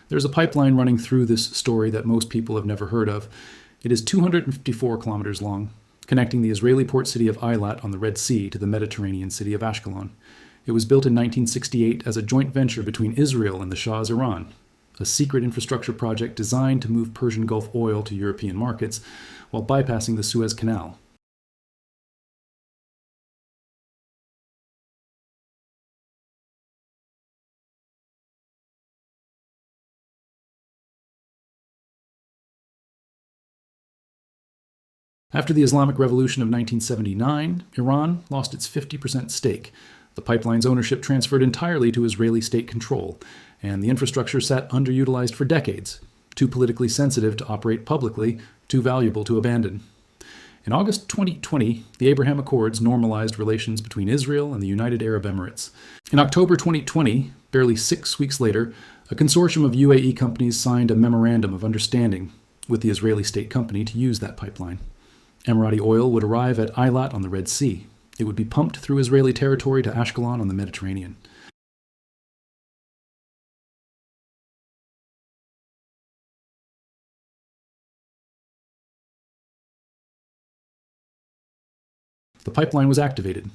There's a pipeline running through this story that most people have never heard of. It is 254 kilometers long, connecting the Israeli port city of Eilat on the Red Sea to the Mediterranean city of Ashkelon. It was built in 1968 as a joint venture between Israel and the Shah's Iran, a secret infrastructure project designed to move Persian Gulf oil to European markets while bypassing the Suez Canal. After the Islamic Revolution of 1979, Iran lost its 50% stake. The pipeline's ownership transferred entirely to Israeli state control, and the infrastructure sat underutilized for decades, too politically sensitive to operate publicly, too valuable to abandon. In August 2020, the Abraham Accords normalized relations between Israel and the United Arab Emirates. In October 2020, barely 6 weeks later, a consortium of UAE companies signed a memorandum of understanding with the Israeli state company to use that pipeline. Emirati oil would arrive at Eilat on the Red Sea. It would be pumped through Israeli territory to Ashkelon on the Mediterranean. The pipeline was activated,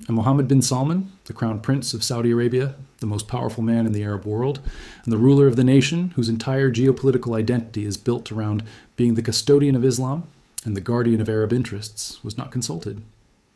and Mohammed bin Salman, the crown prince of Saudi Arabia, the most powerful man in the Arab world, and the ruler of the nation whose entire geopolitical identity is built around being the custodian of Islam and the guardian of Arab interests, was not consulted.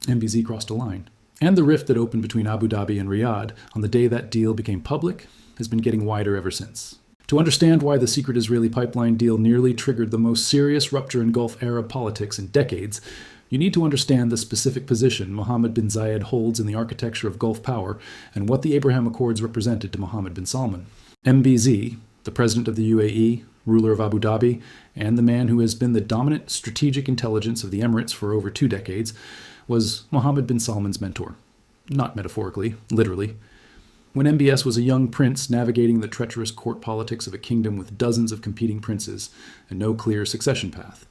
MBZ crossed a line. And the rift that opened between Abu Dhabi and Riyadh on the day that deal became public has been getting wider ever since. To understand why the secret Israeli pipeline deal nearly triggered the most serious rupture in Gulf Arab politics in decades, you need to understand the specific position Mohammed bin Zayed holds in the architecture of Gulf power and what the Abraham Accords represented to Mohammed bin Salman. MBZ, the president of the UAE, ruler of Abu Dhabi, and the man who has been the dominant strategic intelligence of the Emirates for over 2 decades, was Mohammed bin Salman's mentor. Not metaphorically, literally. When MBS was a young prince navigating the treacherous court politics of a kingdom with dozens of competing princes and no clear succession path.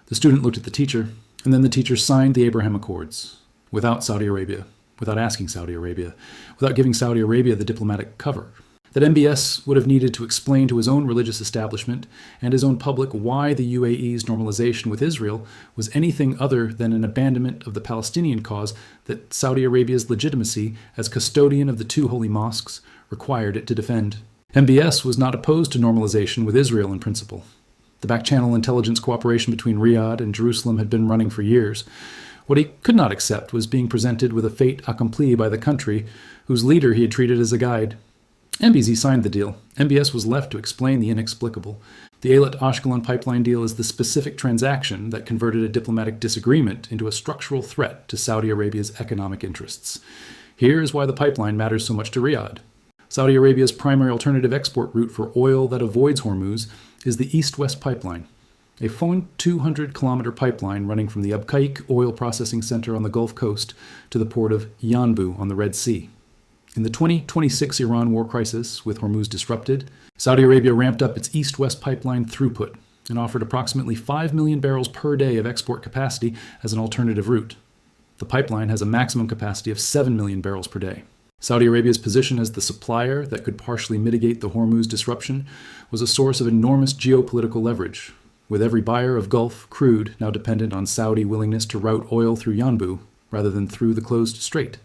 The student looked at the teacher, and then the teacher signed the Abraham Accords, without Saudi Arabia, without asking Saudi Arabia, without giving Saudi Arabia the diplomatic cover that MBS would have needed to explain to his own religious establishment and his own public why the UAE's normalization with Israel was anything other than an abandonment of the Palestinian cause that Saudi Arabia's legitimacy as custodian of the 2 holy mosques required it to defend. MBS was not opposed to normalization with Israel in principle. The back-channel intelligence cooperation between Riyadh and Jerusalem had been running for years. What he could not accept was being presented with a fait accompli by the country whose leader he had treated as a guide. MBZ signed the deal. MBS was left to explain the inexplicable. The Eilat-Ashkelon pipeline deal is the specific transaction that converted a diplomatic disagreement into a structural threat to Saudi Arabia's economic interests. Here is why the pipeline matters so much to Riyadh. Saudi Arabia's primary alternative export route for oil that avoids Hormuz is the East-West Pipeline, a full 200-kilometer pipeline running from the Abqaiq oil processing center on the Gulf Coast to the port of Yanbu on the Red Sea. In the 2026 Iran war crisis, with Hormuz disrupted, Saudi Arabia ramped up its East-West pipeline throughput and offered approximately 5 million barrels per day of export capacity as an alternative route. The pipeline has a maximum capacity of 7 million barrels per day. Saudi Arabia's position as the supplier that could partially mitigate the Hormuz disruption was a source of enormous geopolitical leverage, with every buyer of Gulf crude now dependent on Saudi willingness to route oil through Yanbu rather than through the closed strait.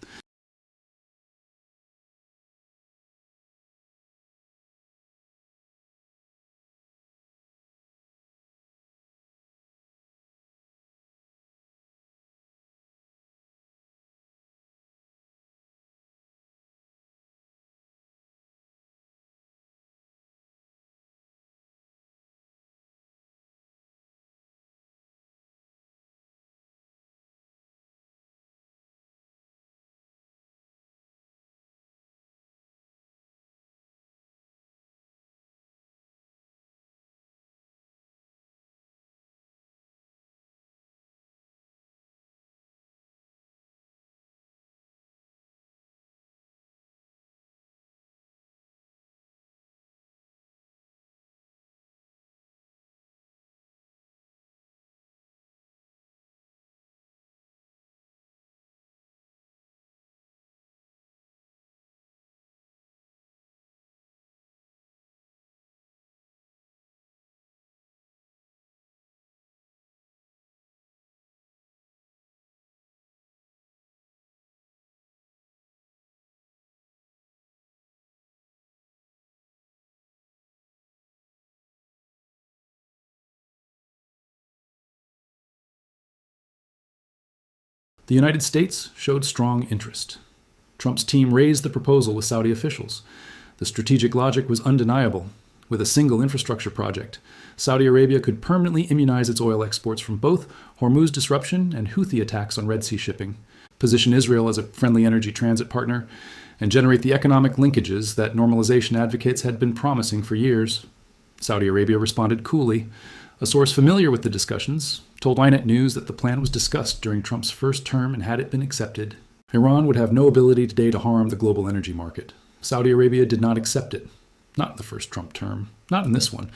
The United States showed strong interest. Trump's team raised the proposal with Saudi officials. The strategic logic was undeniable. With a single infrastructure project, Saudi Arabia could permanently immunize its oil exports from both Hormuz disruption and Houthi attacks on Red Sea shipping, position Israel as a friendly energy transit partner, and generate the economic linkages that normalization advocates had been promising for years. Saudi Arabia responded coolly. A source familiar with the discussions told INET News that the plan was discussed during Trump's first term, and had it been accepted, Iran would have no ability today to harm the global energy market. Saudi Arabia did not accept it. Not in the first Trump term, not in this one.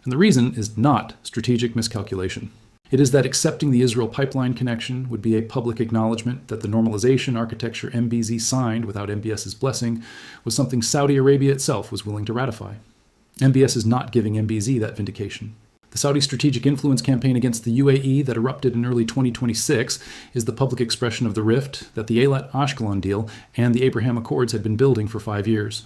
And the reason is not strategic miscalculation. It is that accepting the Israel pipeline connection would be a public acknowledgement that the normalization architecture MBZ signed without MBS's blessing was something Saudi Arabia itself was willing to ratify. MBS is not giving MBZ that vindication. The Saudi strategic influence campaign against the UAE that erupted in early 2026 is the public expression of the rift that the Eilat-Ashkelon deal and the Abraham Accords had been building for 5 years.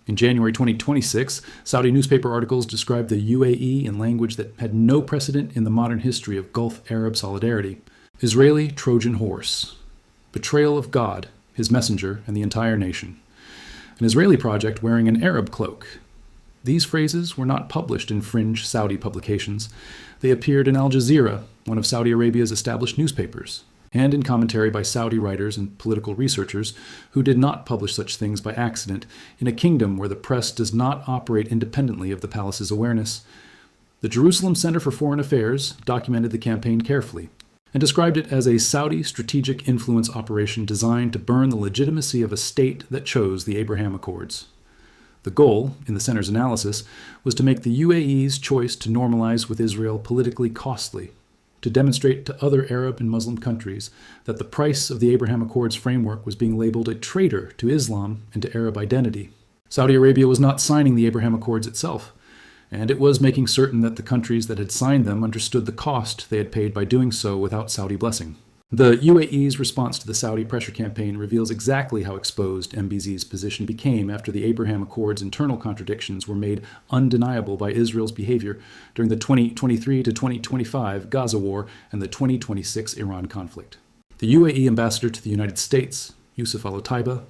In January 2026, Saudi newspaper articles described the UAE in language that had no precedent in the modern history of Gulf Arab solidarity. Israeli Trojan horse. Betrayal of God, his messenger, and the entire nation. An Israeli project wearing an Arab cloak. These phrases were not published in fringe Saudi publications. They appeared in Al Jazeera, one of Saudi Arabia's established newspapers, and in commentary by Saudi writers and political researchers who did not publish such things by accident in a kingdom where the press does not operate independently of the palace's awareness. The Jerusalem Center for Foreign Affairs documented the campaign carefully and described it as a Saudi strategic influence operation designed to burn the legitimacy of a state that chose the Abraham Accords. The goal, in the center's analysis, was to make the UAE's choice to normalize with Israel politically costly, to demonstrate to other Arab and Muslim countries that the price of the Abraham Accords framework was being labeled a traitor to Islam and to Arab identity. Saudi Arabia was not signing the Abraham Accords itself, and it was making certain that the countries that had signed them understood the cost they had paid by doing so without Saudi blessing. The UAE's response to the Saudi pressure campaign reveals exactly how exposed MBZ's position became after the Abraham Accords' internal contradictions were made undeniable by Israel's behavior during the 2023 to 2025 Gaza war and the 2026 Iran conflict. The UAE ambassador to the United States, Yusuf al-Otaiba,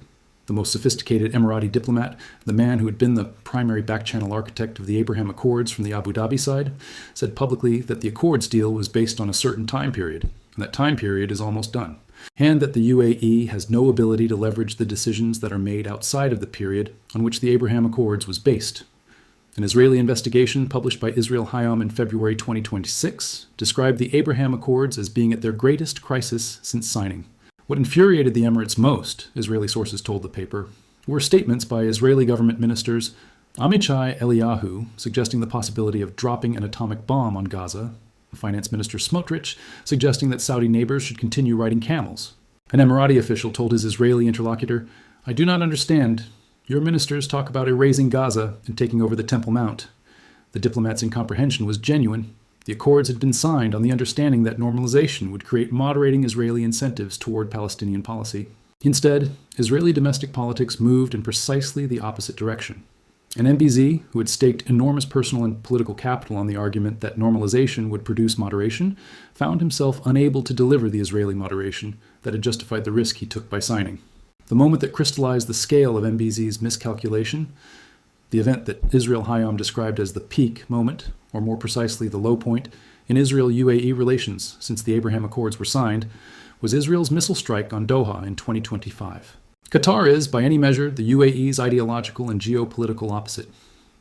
the most sophisticated Emirati diplomat, the man who had been the primary back-channel architect of the Abraham Accords from the Abu Dhabi side, said publicly that the Accords deal was based on a certain time period, and that time period is almost done, and that the UAE has no ability to leverage the decisions that are made outside of the period on which the Abraham Accords was based. An Israeli investigation published by Israel Hayom in February 2026 described the Abraham Accords as being at their greatest crisis since signing. What infuriated the Emirates most, Israeli sources told the paper, were statements by Israeli government ministers Amichai Eliyahu suggesting the possibility of dropping an atomic bomb on Gaza, Finance Minister Smotrich suggesting that Saudi neighbors should continue riding camels. An Emirati official told his Israeli interlocutor, "I do not understand. Your ministers talk about erasing Gaza and taking over the Temple Mount." The diplomat's incomprehension was genuine. The accords had been signed on the understanding that normalization would create moderating Israeli incentives toward Palestinian policy. Instead, Israeli domestic politics moved in precisely the opposite direction. And MBZ, who had staked enormous personal and political capital on the argument that normalization would produce moderation, found himself unable to deliver the Israeli moderation that had justified the risk he took by signing. The moment that crystallized the scale of MBZ's miscalculation, the event that Israel Hayom described as the peak moment, or more precisely the low point, in Israel-UAE relations since the Abraham Accords were signed, was Israel's missile strike on Doha in 2025. Qatar is, by any measure, the UAE's ideological and geopolitical opposite.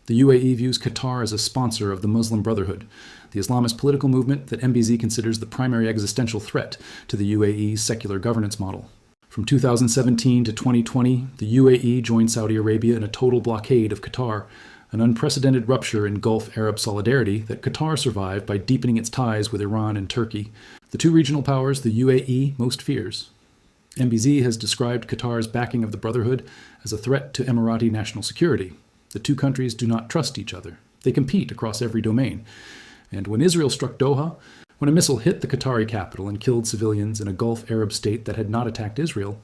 The UAE views Qatar as a sponsor of the Muslim Brotherhood, the Islamist political movement that MBZ considers the primary existential threat to the UAE's secular governance model. From 2017 to 2020, the UAE joined Saudi Arabia in a total blockade of Qatar, an unprecedented rupture in Gulf Arab solidarity that Qatar survived by deepening its ties with Iran and Turkey, the two regional powers the UAE most fears. MBZ has described Qatar's backing of the Brotherhood as a threat to Emirati national security. The two countries do not trust each other. They compete across every domain. And when Israel struck Doha, when a missile hit the Qatari capital and killed civilians in a Gulf Arab state that had not attacked Israel,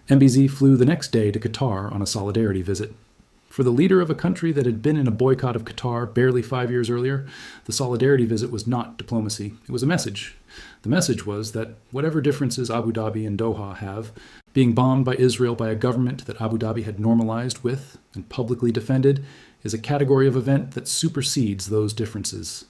MBZ flew the next day to Qatar on a solidarity visit. For the leader of a country that had been in a boycott of Qatar barely 5 years earlier, the solidarity visit was not diplomacy. It was a message. The message was that whatever differences Abu Dhabi and Doha have, being bombed by Israel by a government that Abu Dhabi had normalized with and publicly defended is a category of event that supersedes those differences.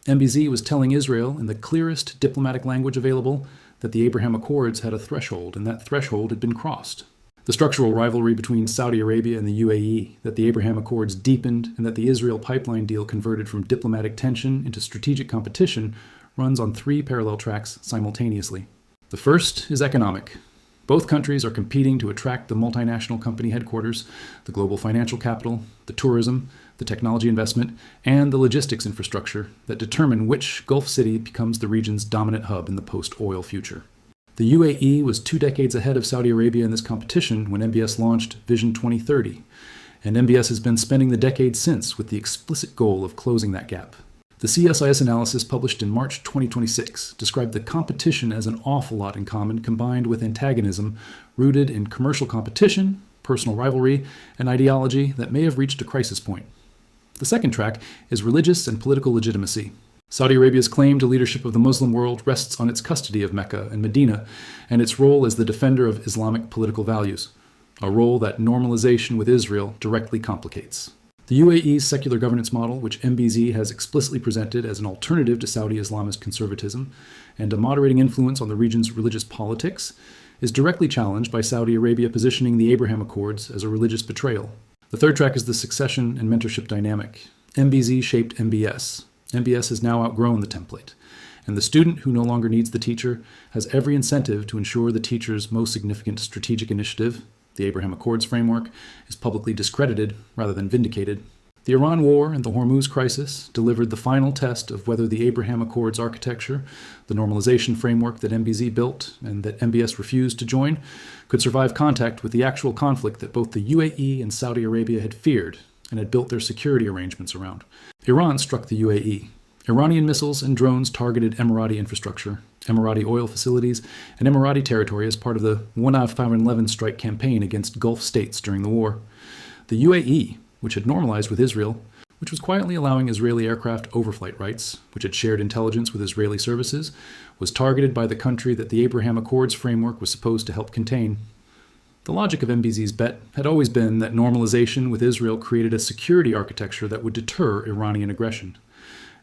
MBZ was telling Israel, in the clearest diplomatic language available, that the Abraham Accords had a threshold, and that threshold had been crossed. The structural rivalry between Saudi Arabia and the UAE, that the Abraham Accords deepened, and that the Israel pipeline deal converted from diplomatic tension into strategic competition, runs on 3 parallel tracks simultaneously. The first is economic. Both countries are competing to attract the multinational company headquarters, the global financial capital, the tourism, the technology investment, and the logistics infrastructure that determine which Gulf city becomes the region's dominant hub in the post-oil future. The UAE was 2 decades ahead of Saudi Arabia in this competition when MBS launched Vision 2030, and MBS has been spending the decades since with the explicit goal of closing that gap. The CSIS analysis published in March 2026 described the competition as an awful lot in common combined with antagonism rooted in commercial competition, personal rivalry, and ideology that may have reached a crisis point. The second track is religious and political legitimacy. Saudi Arabia's claim to leadership of the Muslim world rests on its custody of Mecca and Medina and its role as the defender of Islamic political values, a role that normalization with Israel directly complicates. The UAE's secular governance model, which MBZ has explicitly presented as an alternative to Saudi Islamist conservatism and a moderating influence on the region's religious politics, is directly challenged by Saudi Arabia positioning the Abraham Accords as a religious betrayal. The third track is the succession and mentorship dynamic. MBZ shaped MBS. MBS has now outgrown the template, and the student who no longer needs the teacher has every incentive to ensure the teacher's most significant strategic initiative, the Abraham Accords framework, is publicly discredited rather than vindicated. The Iran War and the Hormuz crisis delivered the final test of whether the Abraham Accords architecture, the normalization framework that MBZ built and that MBS refused to join, could survive contact with the actual conflict that both the UAE and Saudi Arabia had feared and had built their security arrangements around. Iran struck the UAE. Iranian missiles and drones targeted Emirati infrastructure, Emirati oil facilities, and Emirati territory as part of the 1-5-11 strike campaign against Gulf states during the war. The UAE, which had normalized with Israel, which was quietly allowing Israeli aircraft overflight rights, which had shared intelligence with Israeli services, was targeted by the country that the Abraham Accords framework was supposed to help contain. The logic of MBZ's bet had always been that normalization with Israel created a security architecture that would deter Iranian aggression.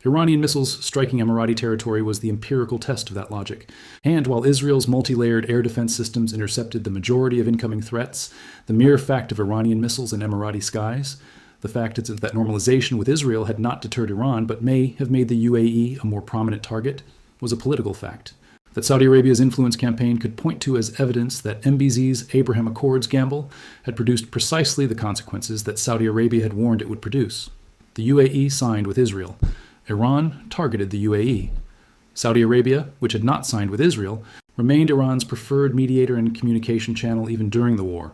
Iranian missiles striking Emirati territory was the empirical test of that logic. And while Israel's multi-layered air defense systems intercepted the majority of incoming threats, the mere fact of Iranian missiles in Emirati skies, the fact is that normalization with Israel had not deterred Iran but may have made the UAE a more prominent target, was a political fact. That Saudi Arabia's influence campaign could point to as evidence that MBZ's Abraham Accords gamble had produced precisely the consequences that Saudi Arabia had warned it would produce. The UAE signed with Israel. Iran targeted the UAE. Saudi Arabia, which had not signed with Israel, remained Iran's preferred mediator and communication channel even during the war,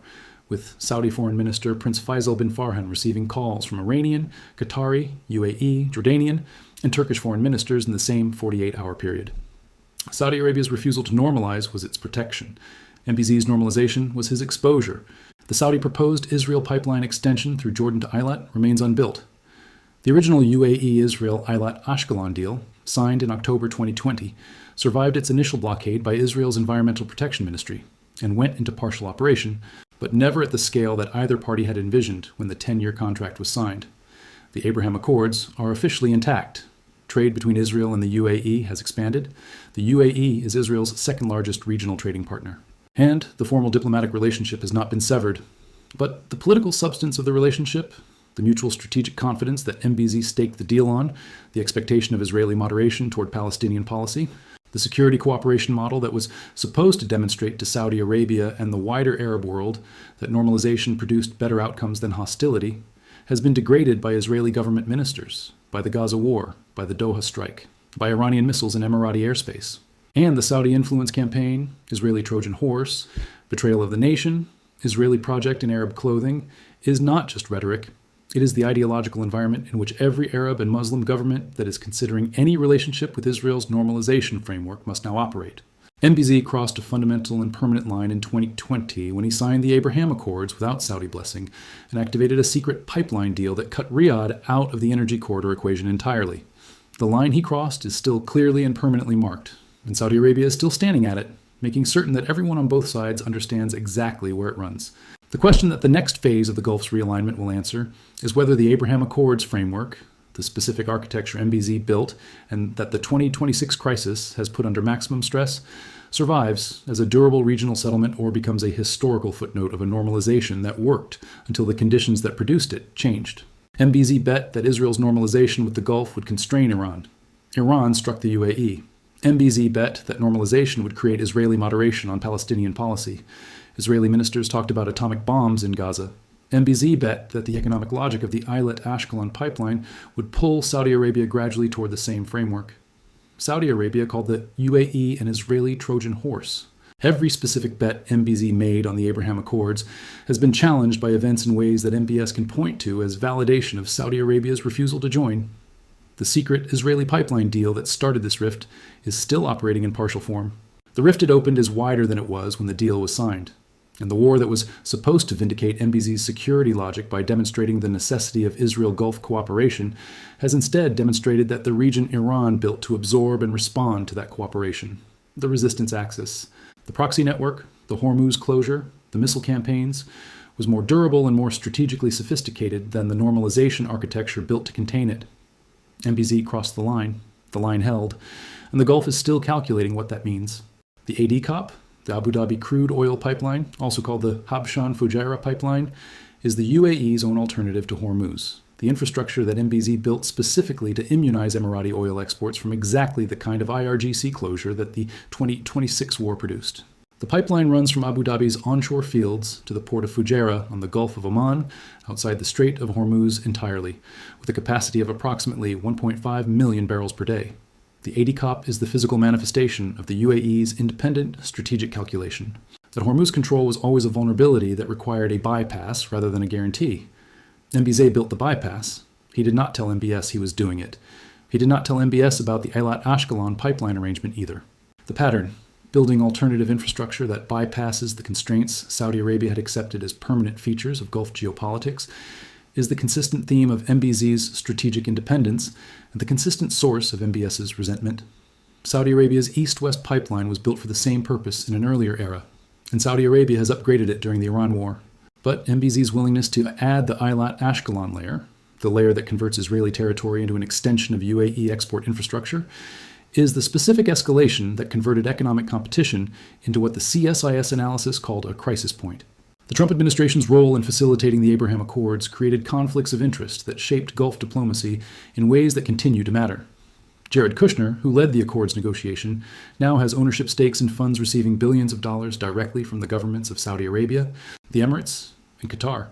with Saudi Foreign Minister Prince Faisal bin Farhan receiving calls from Iranian, Qatari, UAE, Jordanian, and Turkish foreign ministers in the same 48-hour period. Saudi Arabia's refusal to normalize was its protection. MBZ's normalization was his exposure. The Saudi proposed Israel pipeline extension through Jordan to Eilat remains unbuilt. The original UAE-Israel Eilat-Ashkelon deal, signed in October 2020, survived its initial blockade by Israel's Environmental Protection Ministry and went into partial operation, but never at the scale that either party had envisioned when the 10-year contract was signed. The Abraham Accords are officially intact. Trade between Israel and the UAE has expanded. The UAE is Israel's second-largest regional trading partner. And the formal diplomatic relationship has not been severed. But the political substance of the relationship, the mutual strategic confidence that MBZ staked the deal on, the expectation of Israeli moderation toward Palestinian policy, the security cooperation model that was supposed to demonstrate to Saudi Arabia and the wider Arab world that normalization produced better outcomes than hostility, has been degraded by Israeli government ministers, by the Gaza war, by the Doha strike, by Iranian missiles in Emirati airspace. And the Saudi influence campaign, Israeli Trojan horse, betrayal of the nation, Israeli project in Arab clothing, is not just rhetoric. It is the ideological environment in which every Arab and Muslim government that is considering any relationship with Israel's normalization framework must now operate. MBZ crossed a fundamental and permanent line in 2020 when he signed the Abraham Accords without Saudi blessing and activated a secret pipeline deal that cut Riyadh out of the energy corridor equation entirely. The line he crossed is still clearly and permanently marked, and Saudi Arabia is still standing at it, making certain that everyone on both sides understands exactly where it runs. The question that the next phase of the Gulf's realignment will answer is whether the Abraham Accords framework, the specific architecture MBZ built and that the 2026 crisis has put under maximum stress, survives as a durable regional settlement or becomes a historical footnote of a normalization that worked until the conditions that produced it changed. MBZ bet that Israel's normalization with the Gulf would constrain Iran. Iran struck the UAE. MBZ bet that normalization would create Israeli moderation on Palestinian policy. Israeli ministers talked about atomic bombs in Gaza. MBZ bet that the economic logic of the Eilat-Ashkelon pipeline would pull Saudi Arabia gradually toward the same framework. Saudi Arabia called the UAE an Israeli Trojan horse. Every specific bet MBZ made on the Abraham Accords has been challenged by events in ways that MBS can point to as validation of Saudi Arabia's refusal to join. The secret Israeli pipeline deal that started this rift is still operating in partial form. The rift it opened is wider than it was when the deal was signed. And the war that was supposed to vindicate MBZ's security logic by demonstrating the necessity of Israel-Gulf cooperation has instead demonstrated that the region Iran built to absorb and respond to that cooperation. The resistance axis, the proxy network, the Hormuz closure, the missile campaigns, was more durable and more strategically sophisticated than the normalization architecture built to contain it. MBZ crossed the line held, and the Gulf is still calculating what that means. The ADCOP, the Abu Dhabi crude oil pipeline, also called the Habshan-Fujairah pipeline, is the UAE's own alternative to Hormuz, the infrastructure that MBZ built specifically to immunize Emirati oil exports from exactly the kind of IRGC closure that the 2026 war produced. The pipeline runs from Abu Dhabi's onshore fields to the port of Fujairah on the Gulf of Oman, outside the Strait of Hormuz entirely, with a capacity of approximately 1.5 million barrels per day. The ADCOP is the physical manifestation of the UAE's independent strategic calculation. That Hormuz control was always a vulnerability that required a bypass rather than a guarantee. MBZ built the bypass. He did not tell MBS he was doing it. He did not tell MBS about the Eilat-Ashkelon pipeline arrangement either. The pattern, building alternative infrastructure that bypasses the constraints Saudi Arabia had accepted as permanent features of Gulf geopolitics, is the consistent theme of MBZ's strategic independence and the consistent source of MBS's resentment. Saudi Arabia's East-West pipeline was built for the same purpose in an earlier era, and Saudi Arabia has upgraded it during the Iran War. But MBZ's willingness to add the Eilat-Ashkelon layer, the layer that converts Israeli territory into an extension of UAE export infrastructure, is the specific escalation that converted economic competition into what the CSIS analysis called a crisis point. The Trump administration's role in facilitating the Abraham Accords created conflicts of interest that shaped Gulf diplomacy in ways that continue to matter. Jared Kushner, who led the Accords negotiation, now has ownership stakes in funds receiving billions of dollars directly from the governments of Saudi Arabia, the Emirates, and Qatar.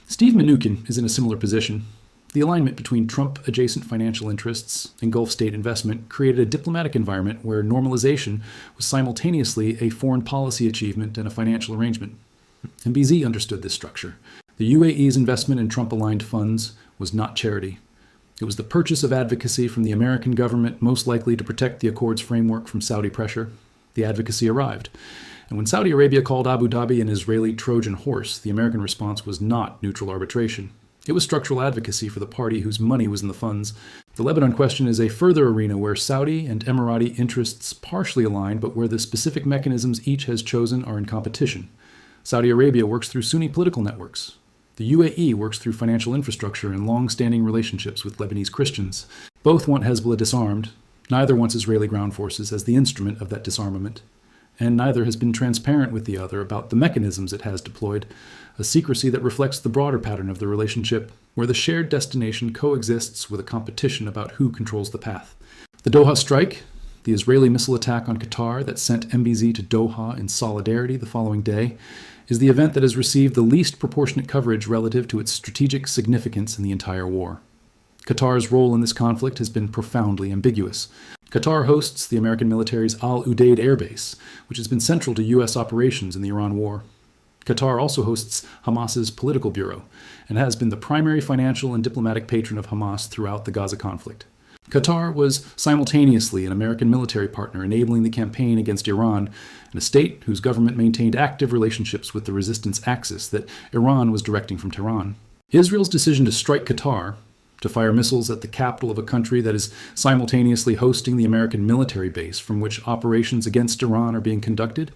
Steve Mnuchin is in a similar position. The alignment between Trump-adjacent financial interests and Gulf state investment created a diplomatic environment where normalization was simultaneously a foreign policy achievement and a financial arrangement. MBZ understood this structure. The UAE's investment in Trump-aligned funds was not charity. It was the purchase of advocacy from the American government most likely to protect the Accords framework from Saudi pressure. The advocacy arrived. And when Saudi Arabia called Abu Dhabi an Israeli Trojan horse, the American response was not neutral arbitration. It was structural advocacy for the party whose money was in the funds. The Lebanon question is a further arena where Saudi and Emirati interests partially align, but where the specific mechanisms each has chosen are in competition. Saudi Arabia works through Sunni political networks. The UAE works through financial infrastructure and long-standing relationships with Lebanese Christians. Both want Hezbollah disarmed. Neither wants Israeli ground forces as the instrument of that disarmament. And neither has been transparent with the other about the mechanisms it has deployed, a secrecy that reflects the broader pattern of the relationship, where the shared destination coexists with a competition about who controls the path. The Doha strike, the Israeli missile attack on Qatar that sent MBZ to Doha in solidarity the following day, is the event that has received the least proportionate coverage relative to its strategic significance in the entire war. Qatar's role in this conflict has been profoundly ambiguous. Qatar hosts the American military's Al Udeid Air Base, which has been central to U.S. operations in the Iran War. Qatar also hosts Hamas's political bureau and has been the primary financial and diplomatic patron of Hamas throughout the Gaza conflict. Qatar was simultaneously an American military partner enabling the campaign against Iran, and a state whose government maintained active relationships with the resistance axis that Iran was directing from Tehran. Israel's decision to strike Qatar, to fire missiles at the capital of a country that is simultaneously hosting the American military base from which operations against Iran are being conducted,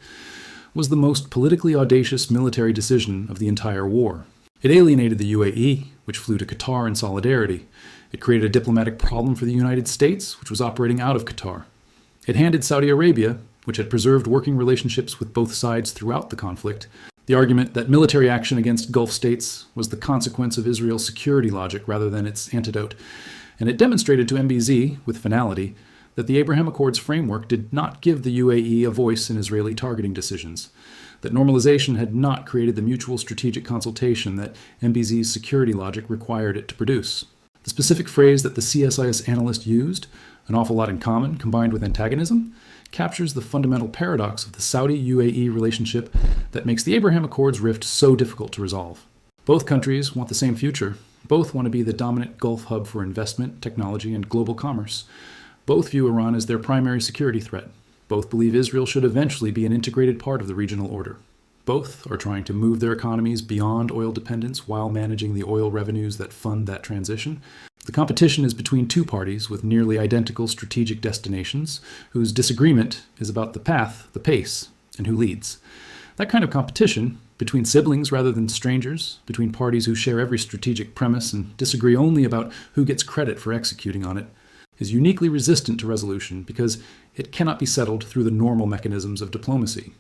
was the most politically audacious military decision of the entire war. It alienated the UAE, which flew to Qatar in solidarity. It created a diplomatic problem for the United States, which was operating out of Qatar. It handed Saudi Arabia, which had preserved working relationships with both sides throughout the conflict, the argument that military action against Gulf states was the consequence of Israel's security logic rather than its antidote. And it demonstrated to MBZ, with finality, that the Abraham Accords framework did not give the UAE a voice in Israeli targeting decisions, that normalization had not created the mutual strategic consultation that MBZ's security logic required it to produce. The specific phrase that the CSIS analyst used, an awful lot in common combined with antagonism, captures the fundamental paradox of the Saudi-UAE relationship that makes the Abraham Accords rift so difficult to resolve. Both countries want the same future. Both want to be the dominant Gulf hub for investment, technology, and global commerce. Both view Iran as their primary security threat. Both believe Israel should eventually be an integrated part of the regional order. Both are trying to move their economies beyond oil dependence while managing the oil revenues that fund that transition. The competition is between two parties with nearly identical strategic destinations, whose disagreement is about the path, the pace, and who leads. That kind of competition, between siblings rather than strangers, between parties who share every strategic premise and disagree only about who gets credit for executing on it, is uniquely resistant to resolution because it cannot be settled through the normal mechanisms of diplomacy.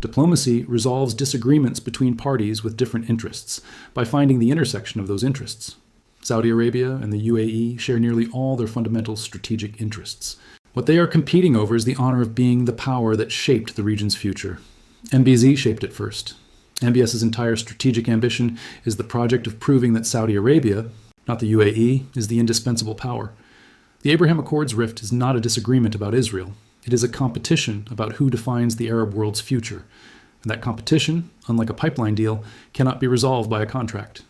Diplomacy resolves disagreements between parties with different interests by finding the intersection of those interests. Saudi Arabia and the UAE share nearly all their fundamental strategic interests. What they are competing over is the honor of being the power that shaped the region's future. MBZ shaped it first. MBS's entire strategic ambition is the project of proving that Saudi Arabia, not the UAE, is the indispensable power. The Abraham Accords rift is not a disagreement about Israel. It is a competition about who defines the Arab world's future. And that competition, unlike a pipeline deal, cannot be resolved by a contract.